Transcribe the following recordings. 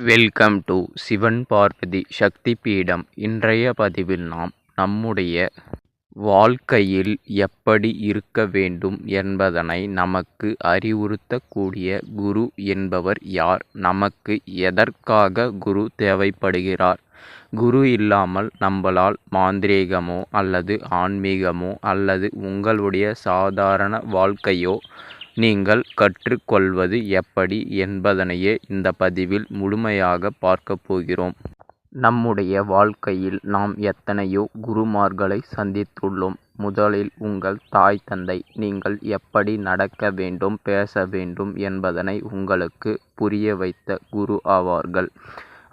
Welcome to Sivan Parvati சக்தி பீடம். இன்றைய பதிவில் நாம் நம்முடைய வாழ்க்கையில் எப்படி இருக்க வேண்டும் என்பதனை நமக்கு அறிவுறுத்தக்கூடிய குரு என்பவர் யார்? நமக்கு எதற்காக குரு தேவைப்படுகிறார்? குரு இல்லாமல் நம்மளால் மாந்திரீகமோ அல்லது ஆன்மீகமோ அல்லது உங்களுடைய சாதாரண வாழ்க்கையோ நீங்கள் கற்றுக்கொள்வது எப்படி என்பதனையே இந்த பதிவில் முழுமையாக பார்க்க போகிறோம். நம்முடைய வாழ்க்கையில் நாம் எத்தனையோ குருமார்களை சந்தித்துள்ளோம். முதலில் உங்கள் தாய் தந்தை நீங்கள் எப்படி நடக்க வேண்டும், பேச வேண்டும் என்பதனை உங்களுக்கு புரிய வைத்த குரு ஆவார்கள்.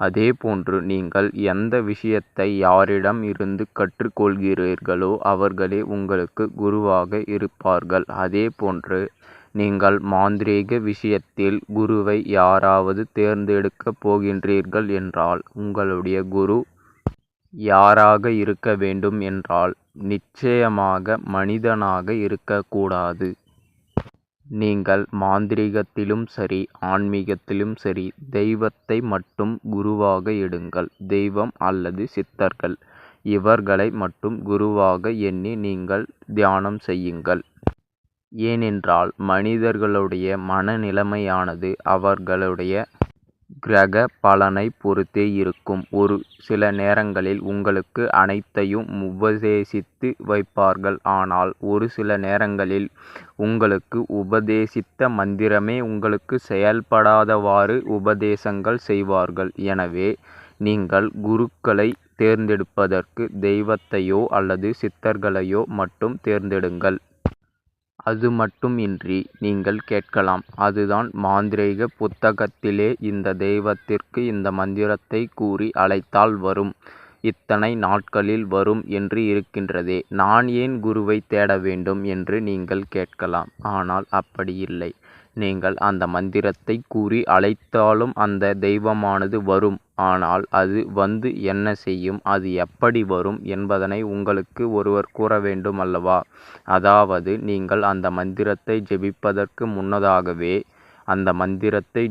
அதேபோன்று நீங்கள் எந்த விஷயத்தை யாரிடம் இருந்து கற்றுக்கொள்கிறீர்களோ அவர்களே உங்களுக்கு குருவாக இருப்பார்கள். அதேபோன்று நீங்கள் மாந்திரீக விஷயத்தில் குருவை யாராவது தேர்ந்தெடுக்கப் போகின்றீர்கள் என்றால் உங்களுடைய குரு யாராக இருக்க வேண்டும் என்றால் நிச்சயமாக மனிதனாக இருக்கக்கூடாது. நீங்கள் மாந்திரீகத்திலும் சரி ஆன்மீகத்திலும் சரி தெய்வத்தை மட்டும் குருவாக எடுங்கள். தெய்வம் அல்லது சித்தர்கள் இவர்களை மட்டும் குருவாக எண்ணி நீங்கள் தியானம் செய்யுங்கள். ஏனென்றால் மனிதர்களுடைய மனநிலைமையானது அவர்களுடைய கிரக பலனை பொறுத்தே இருக்கும். ஒரு சில நேரங்களில் உங்களுக்கு அனைத்தையும் உபதேசித்து வைப்பார்கள். ஆனால் ஒரு சில நேரங்களில் உங்களுக்கு உபதேசித்த மந்திரமே உங்களுக்கு செயல்படாதவாறு உபதேசங்கள் செய்வார்கள். எனவே நீங்கள் குருக்களை தேர்ந்தெடுப்பதற்கு தெய்வத்தையோ அல்லது சித்தர்களையோ மட்டும் தேர்ந்தெடுங்கள். அது மட்டும் இன்றி நீங்கள் கேட்கலாம், அதுதான் மாந்திரீக புத்தகத்திலே இந்த தெய்வத்திற்கு இந்த மந்திரத்தை கூறி அழைத்தால் வரும், இத்தனை நாட்களில் வரும் என்று இருக்கின்றதே, நான் ஏன் குருவை தேட வேண்டும் என்று நீங்கள் கேட்கலாம். ஆனால் அப்படி இல்லை. நீங்கள் அந்த மந்திரத்தை கூறி அழைத்தாலும் அந்த தெய்வமானது வரும். ஆனால் அது வந்து என்ன செய்யும், அது எப்படி வரும் என்பதனை உங்களுக்கு ஒருவர் கூற வேண்டும் அல்லவா? அதாவது நீங்கள் அந்த மந்திரத்தை ஜெபிப்பதற்கு முன்னதாகவே அந்த மந்திரத்தை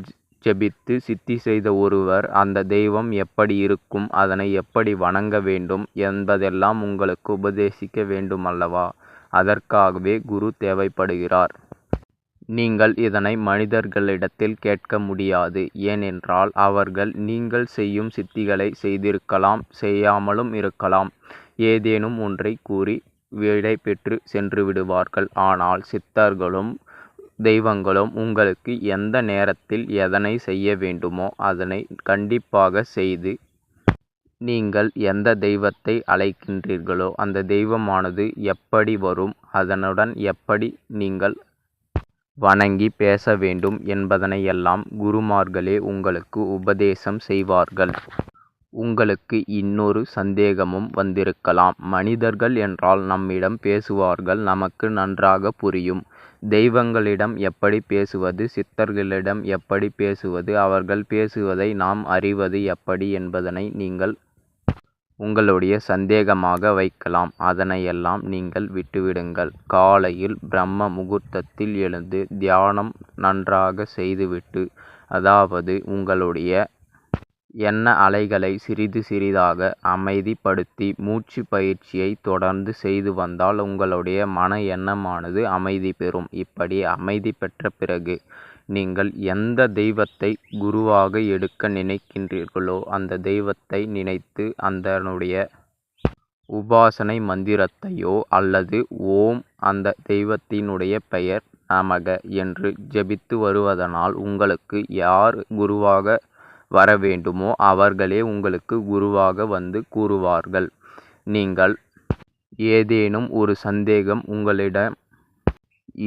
ஜெபித்து சித்தி செய்த ஒருவர் அந்த தெய்வம் எப்படி இருக்கும், அதனை எப்படி வணங்க வேண்டும் என்பதெல்லாம் உங்களுக்கு உபதேசிக்க வேண்டும் அல்லவா? அதற்காகவே குரு தேவைப்படுகிறார். நீங்கள் இதனை மனிதர்களிடத்தில் கேட்க முடியாது. ஏனென்றால் அவர்கள் நீங்கள் செய்யும் சித்திகளை செய்திருக்கலாம், செய்யாமலும் இருக்கலாம். ஏதேனும் ஒன்றை கூறி விடை பெற்று சென்று விடுவார்கள். ஆனால் சித்தர்களும் தெய்வங்களும் உங்களுக்கு எந்த நேரத்தில் எதனை செய்ய வேண்டுமோ அதனை கண்டிப்பாக செய்து, நீங்கள் எந்த தெய்வத்தை அழைக்கின்றீர்களோ அந்த தெய்வமானது எப்படி வரும், அதனுடன் எப்படி நீங்கள் வணங்கி பேச வேண்டும் என்பதனையெல்லாம் குருமார்களே உங்களுக்கு உபதேசம் செய்வார்கள். உங்களுக்கு இன்னொரு சந்தேகமும் வந்திருக்கலாம். மனிதர்கள் என்றால் நம்மிடம் பேசுவார்கள், நமக்கு நன்றாக புரியும். தெய்வங்களிடம் எப்படி பேசுவது, சித்தர்களிடம் எப்படி பேசுவது, அவர்கள் பேசுவதை நாம் அறிவது எப்படி என்பதனை நீங்கள் உங்களுடைய சந்தேகமாக வைக்கலாம். அதனையெல்லாம் நீங்கள் விட்டுவிடுங்கள். காலையில் பிரம்ம முகூர்த்தத்தில் எழுந்து தியானம் நன்றாக செய்துவிட்டு, அதாவது உங்களுடைய எண்ண அலைகளை சிறிது சிறிதாக அமைதிப்படுத்தி மூச்சு பயிற்சியை தொடர்ந்து செய்து வந்தால் உங்களுடைய மன எண்ணமானது அமைதி பெறும். இப்படி அமைதி பெற்ற பிறகு நீங்கள் எந்த தெய்வத்தை குருவாக எடுக்க நினைக்கின்றீர்களோ அந்த தெய்வத்தை நினைத்து அதனுடைய உபாசனை மந்திரத்தையோ அல்லது ஓம் அந்த தெய்வத்தினுடைய பெயர் நமக என்று ஜெபித்து வருவதனால் உங்களுக்கு யார் குருவாக வர வேண்டுமோ அவர்களே உங்களுக்கு குருவாக வந்து கூறுவார்கள். நீங்கள் ஏதேனும் ஒரு சந்தேகம் உங்களிடம்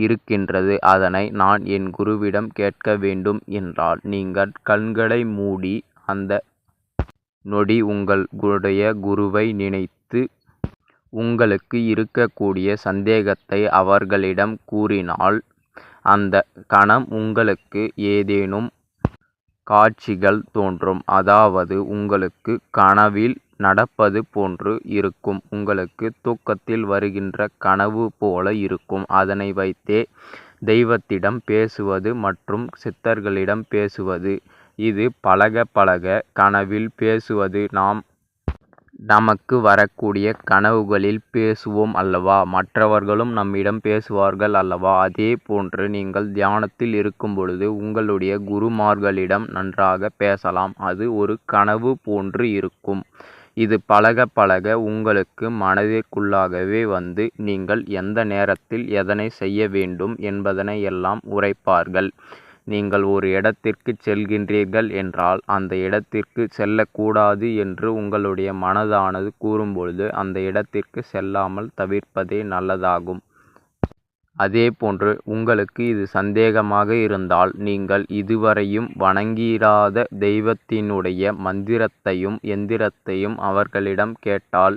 இருக்கின்றது, அதனை நான் என் குருவிடம் கேட்க வேண்டும் என்றால் நீங்கள் கண்களை மூடி அந்த நொடி உங்களுடைய குருவை நினைத்து உங்களுக்கு இருக்கக்கூடிய சந்தேகத்தை அவர்களிடம் கூறினால் அந்த கணம் உங்களுக்கு ஏதேனும் காட்சிகள் தோன்றும். அதாவது உங்களுக்கு கனவில் நடப்பது போன்று இருக்கும். உங்களுக்கு தூக்கத்தில் வருகின்ற கனவு போல இருக்கும். அதனை வைத்தே தெய்வத்திடம் பேசுவது மற்றும் சித்தர்களிடம் பேசுவது இது பழக பழக கனவில் பேசுவது நமக்கு வரக்கூடிய கனவுகளில் பேசுவோம் அல்லவா, மற்றவர்களும் நம்மிடம் பேசுவார்கள் அல்லவா. அதே போன்று நீங்கள் தியானத்தில் இருக்கும் பொழுது உங்களுடைய குருமார்களிடம் நன்றாக பேசலாம். அது ஒரு கனவு போன்று இருக்கும். இது பழக பழக உங்களுக்கு மனதிற்குள்ளாகவே வந்து நீங்கள் எந்த நேரத்தில் எதனை செய்ய வேண்டும் என்பதனை எல்லாம் உரைப்பார்கள். நீங்கள் ஒரு இடத்திற்கு செல்கின்றீர்கள் என்றால் அந்த இடத்திற்கு செல்லக்கூடாது என்று உங்களுடைய மனதானது கூறும்பொழுது அந்த இடத்திற்கு செல்லாமல் தவிர்ப்பதே நல்லதாகும். அதே போன்று உங்களுக்கு இது சந்தேகமாக இருந்தால் நீங்கள் இதுவரையும் வணங்கியிராத தெய்வத்தினுடைய மந்திரத்தையும் எந்திரத்தையும் அவர்களிடம் கேட்டால்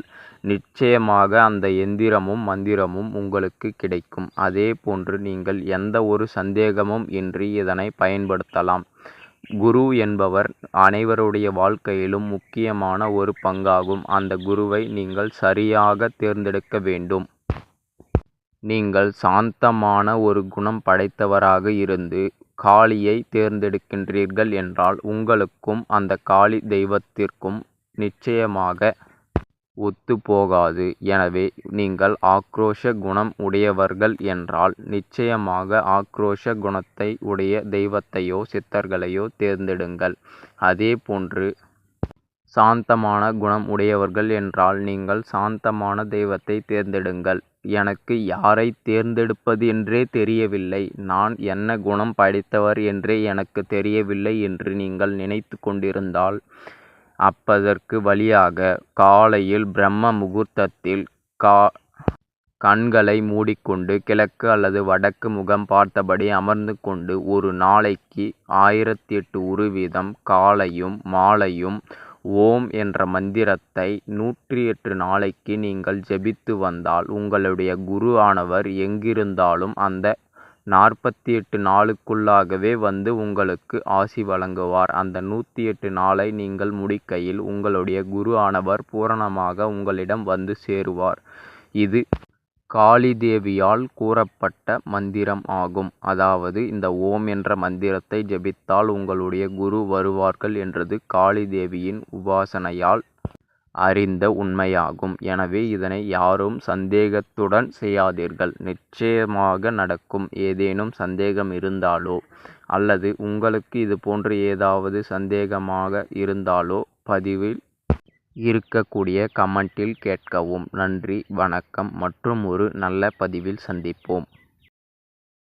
நிச்சயமாக அந்த எந்திரமும் மந்திரமும் உங்களுக்கு கிடைக்கும். அதே போன்று நீங்கள் எந்த ஒரு சந்தேகமும் இன்றி இதனை பயன்படுத்தலாம். குரு என்பவர் அனைவருடைய வாழ்க்கையிலும் முக்கியமான ஒரு பங்காகும். அந்த குருவை நீங்கள் சரியாக தேர்ந்தெடுக்க வேண்டும். நீங்கள் சாந்தமான ஒரு குணம் படைத்தவராக இருந்து காளியை தேர்ந்தெடுக்கின்றீர்கள் என்றால் உங்களுக்கும் அந்த காளி தெய்வத்திற்கும் நிச்சயமாக ஒத்து போகாது. எனவே நீங்கள் ஆக்ரோஷ குணம் உடையவர்கள் என்றால் நிச்சயமாக ஆக்ரோஷ குணத்தை உடைய தெய்வத்தையோ சித்தர்களையோ தேர்ந்தெடுங்கள். அதே போன்று சாந்தமான குணம் உடையவர்கள் என்றால் நீங்கள் சாந்தமான தெய்வத்தை தேர்ந்தெடுங்கள். எனக்கு யாரை தேர்ந்தெடுப்பது என்றே தெரியவில்லை, நான் என்ன குணம் படைத்தவர் என்றே எனக்கு தெரியவில்லை என்று நீங்கள் நினைத்து கொண்டிருந்தால் அப்பதற்கு வழியாக காலையில் பிரம்ம முகூர்த்தத்தில் கண்களை மூடிக்கொண்டு கிழக்கு அல்லது வடக்கு முகம் பார்த்தபடி அமர்ந்து கொண்டு ஒரு நாளைக்கு 1008 உரு வீதம் காலையும் மாலையும் ஓம் என்ற மந்திரத்தை 108 நாளைக்கு நீங்கள் ஜெபித்து வந்தால் உங்களுடைய குரு ஆனவர் எங்கிருந்தாலும் அந்த 48 நாளுக்குள்ளாகவே வந்து உங்களுக்கு ஆசி வழங்குவார். அந்த 108 நாளை நீங்கள் முடிக்கையில் உங்களுடைய குரு ஆனவர் பூரணமாக உங்களிடம் வந்து சேருவார். இது காளி தேவியால் கூறப்பட்ட மந்திரம் ஆகும். அதாவது இந்த ஓம் என்ற மந்திரத்தை ஜெபித்தால் உங்களுடைய குரு வருவார்கள் என்றது காளி தேவியின் உபாசனையால் அறிந்த உண்மையாகும். எனவே இதனை யாரும் சந்தேகத்துடன் செய்யாதீர்கள். நிச்சயமாக நடக்கும். ஏதேனும் சந்தேகம் இருந்தாலோ அல்லது உங்களுக்கு இது போன்று ஏதாவது சந்தேகமாக இருந்தாலோ பதிவில் இருக்கக்கூடிய கமெண்டில் கேட்கவும். நன்றி, வணக்கம். மற்றும் ஒரு நல்ல பதிவில் சந்திப்போம்.